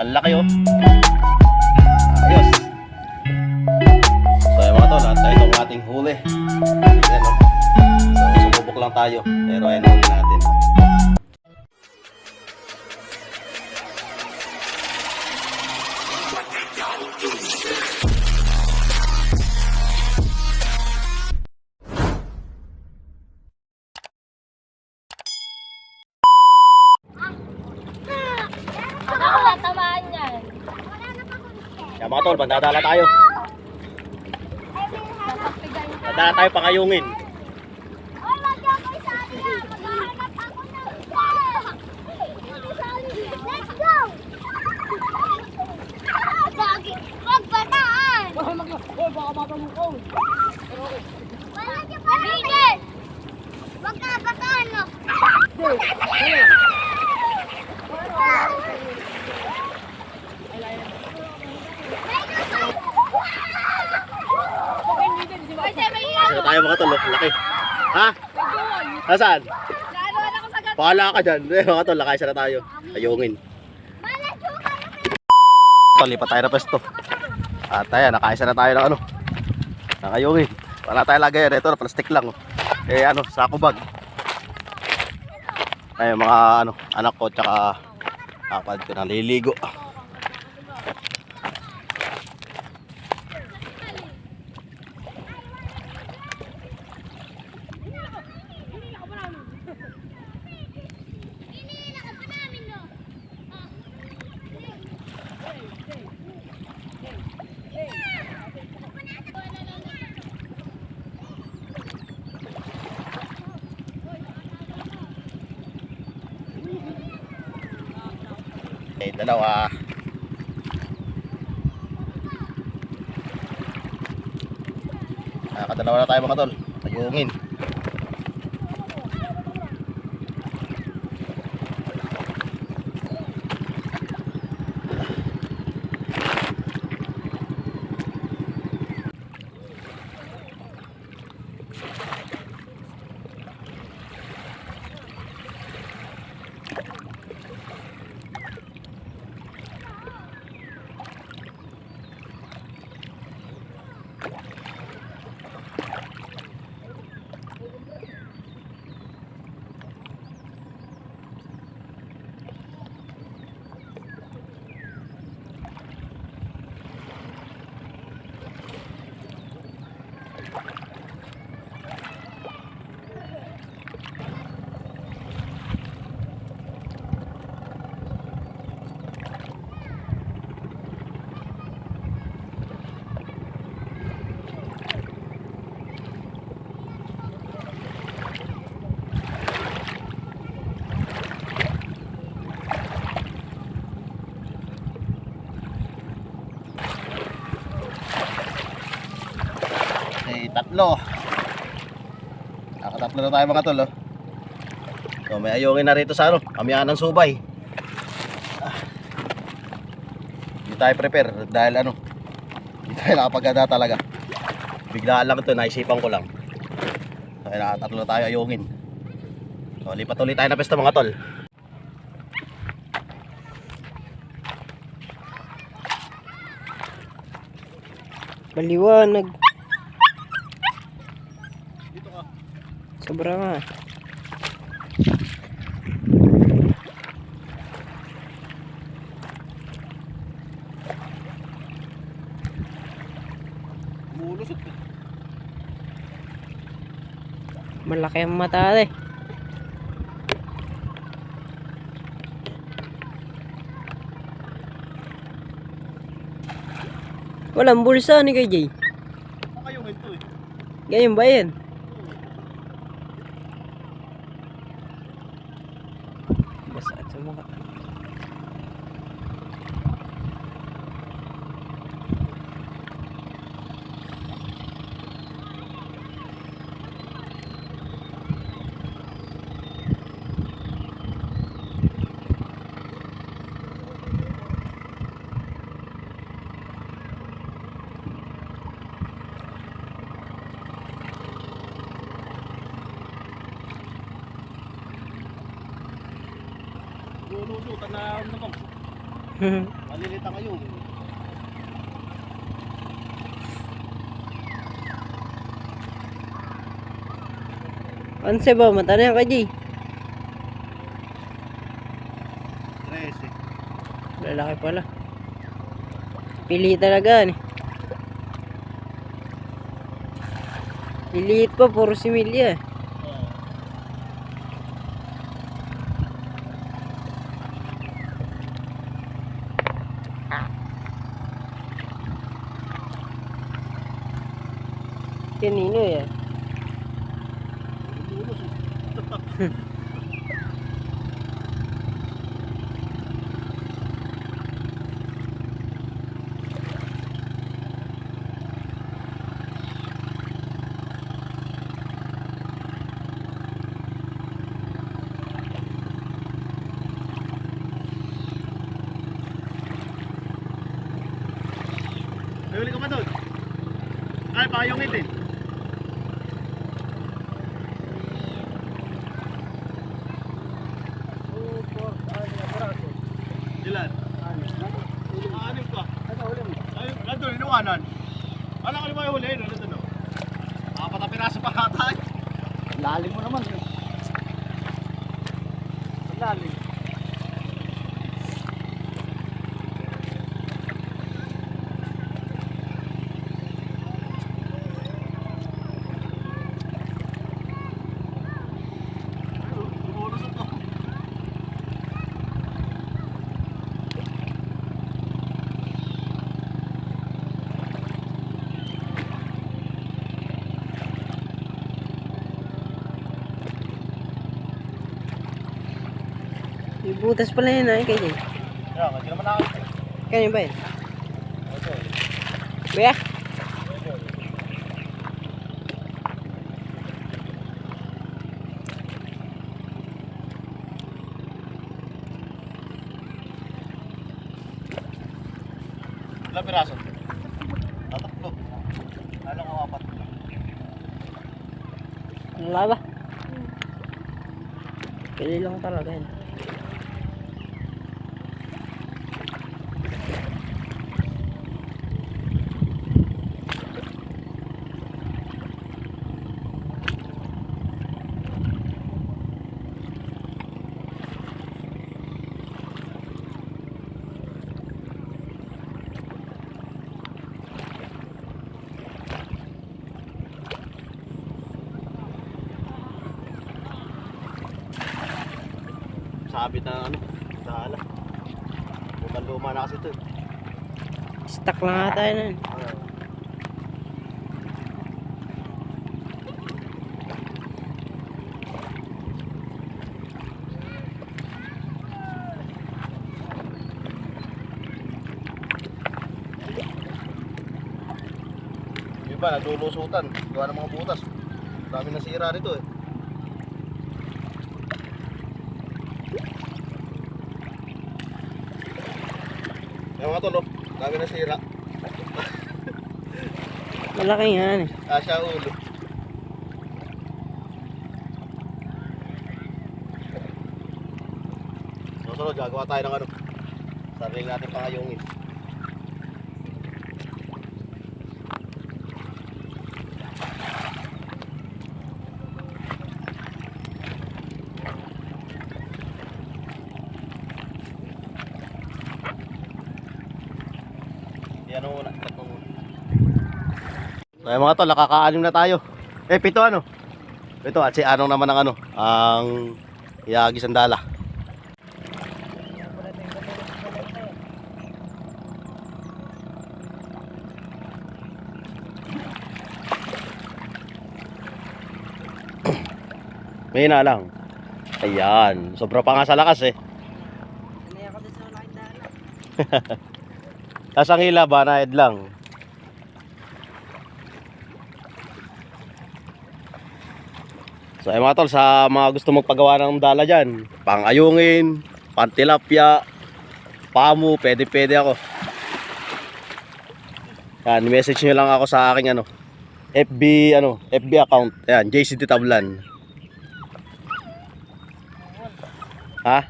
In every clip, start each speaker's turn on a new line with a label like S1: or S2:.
S1: Ang laki oh. Ayos. So yung mga tol, at ito ang ating huli. Ayan oh. So sumubok lang tayo. Pero ayan huli natin. Kaya mga tol, bandadala tayo. Bandadala tayo pangayungin.
S2: Let's go! Magbataan!
S3: Baka matamukong.
S2: Wala niya pa rin! Magkabataan no?
S1: Sino tayo mga tol, laki. Ha? Nasaan? Pahala ka dyan. Mga tol, lakay sana tayo. Ayungin. Lipat tayo na pesto. At ayan, nakaisa na tayo ng ano, nakayungin. Wala tayo lagay yan. Ito, plastic lang. Eh ano, sako bag. Ay, mga ano, anak ko tsaka kapad ko naliligo. Okay, dalawa. Nakakadalawa na tayo mga tol. Ayungin. Tatlo. Nakatatlo na tayo mga tol oh. So may ayungin na rito sa ano, kamiyahan ng subay. Hindi tayo prepare dahil ano, hindi tayo nakapaganda talaga. Biglaan lang ito, naisipan ko lang. So nakatatlo na tayo ayungin. So lipat ulit tayo na pesta mga tol.
S3: Maliwanag. Sobra nga.
S1: Mulusot.
S3: Malaki ang mata eh. Walang bulsa ni kay Jay.
S1: Ayungin to eh.
S3: Ganyan ba yan? Basta at sa mukha.
S1: Lulusutan na naman. Malilit ang ayong.
S3: Anse ba? Mata na yan kay Jay.
S1: 13.
S3: Lalaki pala. Pili talaga ni. Liliit pa, puro similya. Kanino yan?
S1: May huli ka ba doon? Ay, pakayong itin. Ilan? Anim ka. Ay, nandun, inuwanan. Alam ko naman yung huli, nandun o. Apat na piraso pa kata eh.
S4: Lalim mo naman. Lalim.
S1: Bumulusot ko.
S3: Ibutas pala yun ay kay Jay.
S1: Kaya, hindi naman nakakita.
S3: Kanya ba yun? Kuya?
S1: Ilang piraso? Tatatlo. Alam ko apat.
S3: Wala ba? Pili lang talaga yun.
S1: Sabit na ano, dala. Luma na kasi ito.
S3: Stuck lang ata yun.
S1: Yung iba, naglulusutan. Gawa ng mga butas. Dami nasira rito eh. Yung mga to, no? Dami nasira.
S3: Malaki nga yan eh.
S1: Kasya ulo. Susunod, gagawa tayo ng ano. Sarili natin pangayungin. Yan ang una. So yung mga tol, nakaka-anim na tayo. Eh, pito ano? Ito, at si Anong naman ang ano, ang Yagi Sandala. May na lang. Ayan, sobra pa nga sa lakas eh.
S3: Sanay ako dun sa malaking dala.
S1: Tapos ang hila ba, naed lang. So ay mga tol, sa mga gusto magpagawa ng dala dyan, pang ayungin, pang tilapia, pamu, pwede ako. Yan, message nyo lang ako sa aking FB account. Ayan, JCT Tablan. Ha?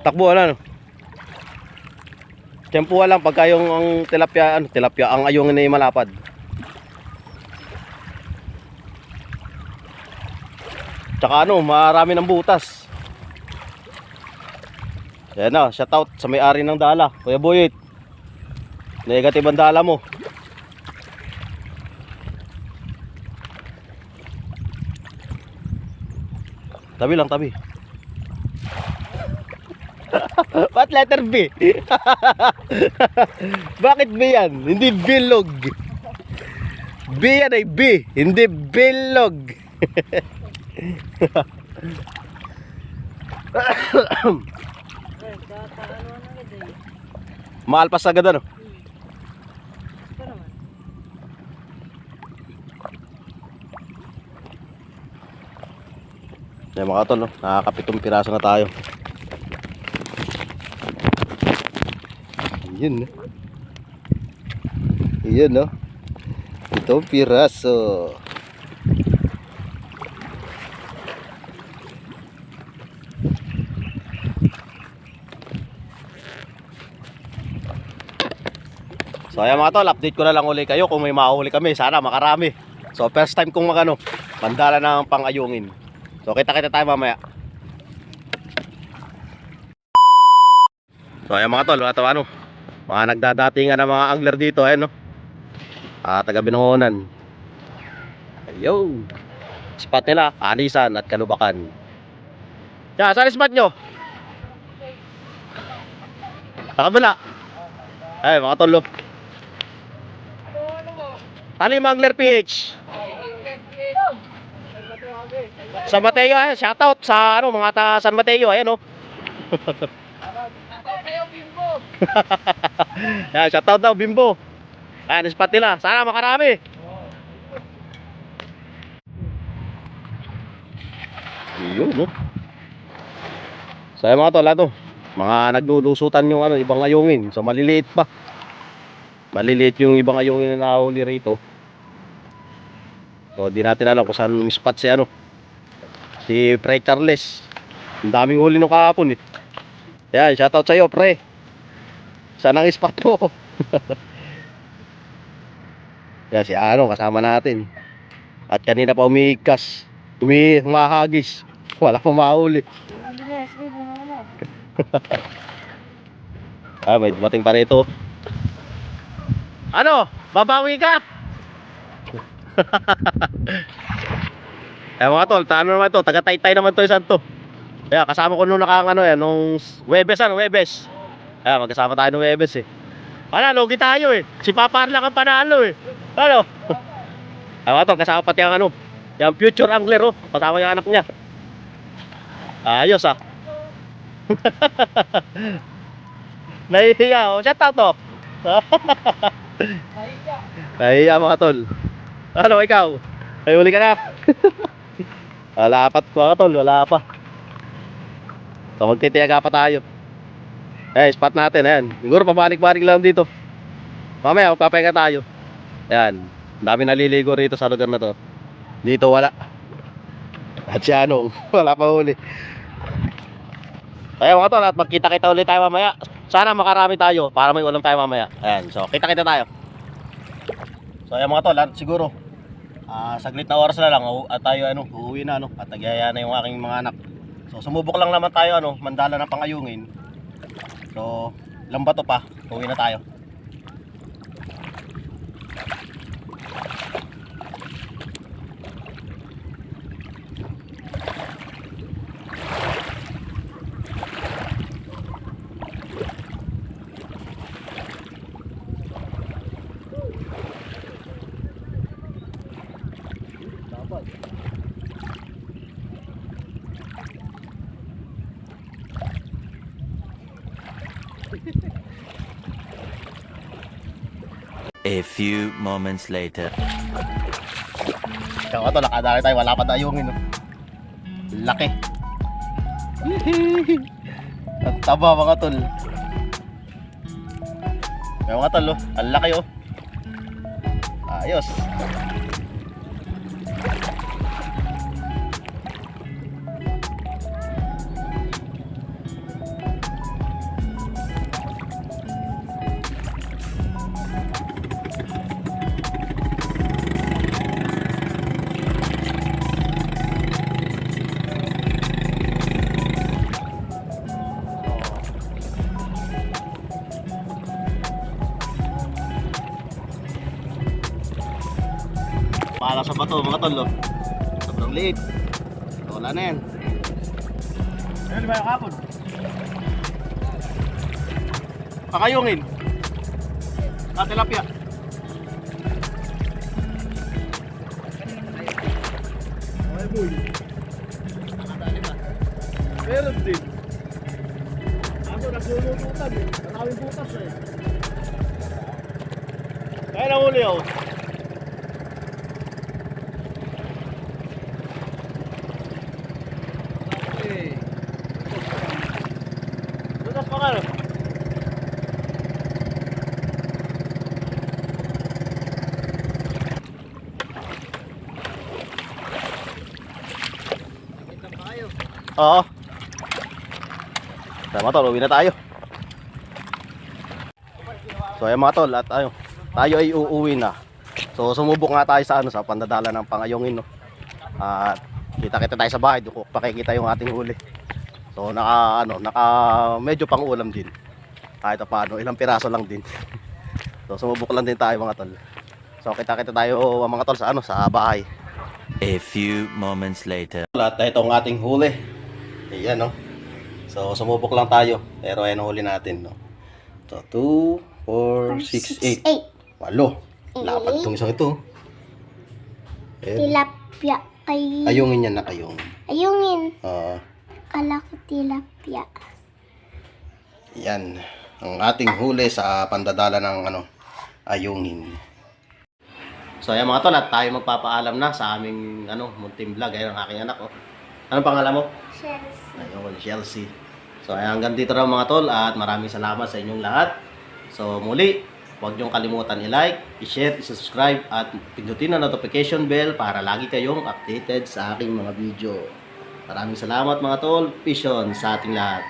S1: Takbo, ano? Tiyempuhan lang pagka yung ang tilapia, ang ayungin na malapad. Tsaka marami ng butas. Yan na, shoutout sa may-ari ng dala, Kuya Boyet. Negative ang dala mo. Tabi lang, tabi. Ba't letter B? Bakit B yan? Hindi bilog. B yan ay B, hindi bilog. Maalpas agad ano?
S3: Ito naman.
S1: Yan mga tol, nakakapitong piraso na tayo. Yun, no? Yun, no? Itong piraso. So ayan mga tol, update ko na lang uli kayo kung may mahuli kami. Sana makarami. So first time kong mandala ng pangayungin. So kita-kita tayo mamaya. So ayan mga tol, mga nagdadatingan ng mga angler dito, ayan no. Taga Binangonan. Ayun. Spot nila, Anisan at Kalubakan. Yan, saan spot nyo? Sa kabila. Ay mga tol, ano yung Angler PH? San Mateo, shoutout sa mga San Mateo, ayan o. Yan, shoutout daw Bimbo. Ayan, spot nila, sana makarami. Yun, no? So ayan mga tol, mga naglulusutan yung ibang ayungin. So maliliit pa. Maliliit yung ibang ayungin na nahuli rito. So di natin alam kung saan yung spot si Pre Charles. Ang daming huli nung kahapon eh. Yan, shoutout sa iyo Pre. Saan ang spot mo? Yan si kasama natin. At kanina pa umiikas, humahagis. Wala pa mahuli. May dumating pa rito. Babawi ka? Mga tol, naman to, taga Taytay naman to, isang to. Kaya kasama ko nung nung Webes, Webes. Magkasama tayo nung Webes eh. Logi tayo eh. Si Papar lang ang panalo eh. Mga tol, kasama pati ang yung future angler kasama yung anak niya. Ayos Nahihiya shout out to. Nahihiya mga tol. Ikaw? Ay uli ka na. Wala pa mga tol, wala pa. So magtitiyaga pa tayo. Spot natin, ayan. Siguro pabalik-balik lang dito. Mamaya magpapahinga tayo. Ayan, dami naliligo rito sa lugar na to. Dito wala. At si wala pa huli. Ayan mga tol, at magkita-kita ulit tayo mamaya. Sana makarami tayo para may ulam tayo mamaya. Ayan, so kita-kita tayo. So ayan mga tol, siguro saglit na oras na lang at tayo uuwi na at nagyaya na yung aking mga anak. So sumubok lang naman tayo mandala ng pangayungin. So ilang bato pa, uuwi na tayo.
S5: A few moments later.
S1: Kaya nga to, nakadali tayo, wala pa tayong laki. Ang taba mga tol. Kaya mga tol, ang laki ayos. para sa bato mga tol. Oh. Sobrang liit. So, wala na yan.
S4: Ano ba yung kapon?
S1: Pakayungin. Tilapia.
S4: Ay, boy. Meron din. Ako, naglulututan eh. Maraming butas eh.
S1: Kaya na huli oh.
S4: Okay.
S1: Butas pa ka no? Oo. Tama tol, uwi na tayo. So ayan mga tol, at tayo ay uuwi na. So sumubok nga tayo sa sa pandadala ng pangayungin no. At kita-kita tayo sa bahay, doon pakikita yung ating huli. So naka medyo pang-ulam din. Kahit paano, ilang piraso lang din. So sumubok lang din tayo mga tol. So kita-kita tayo mga tol sa sa bahay.
S5: A few moments later.
S1: At ito ang ating huli. Ayan no. So sumubok lang tayo, pero ayan ang huli natin no. So 2, 4, 6, 8. 8. Lapad tong isang ito.
S2: Tilapia kay...
S1: Ayungin yan na kayong.
S2: Ayungin.
S1: Oo.
S2: Kala ko tilapia.
S1: Yan. Ang ating huli sa pandadala ng ayungin. So ayan mga tol, at tayo magpapaalam na sa aming munting vlog. Ayan ang aking anak oh. Anong pangalan mo?
S2: Chelsea.
S1: Ayun, Chelsea. So ayan, hanggang dito na mga tol, at maraming salamat sa inyong lahat. So muli, huwag niyong kalimutan i-like, i-share, i-subscribe at pindutin ang notification bell para lagi kayong updated sa aking mga video. Maraming salamat mga tol. Peace on sa ating lahat.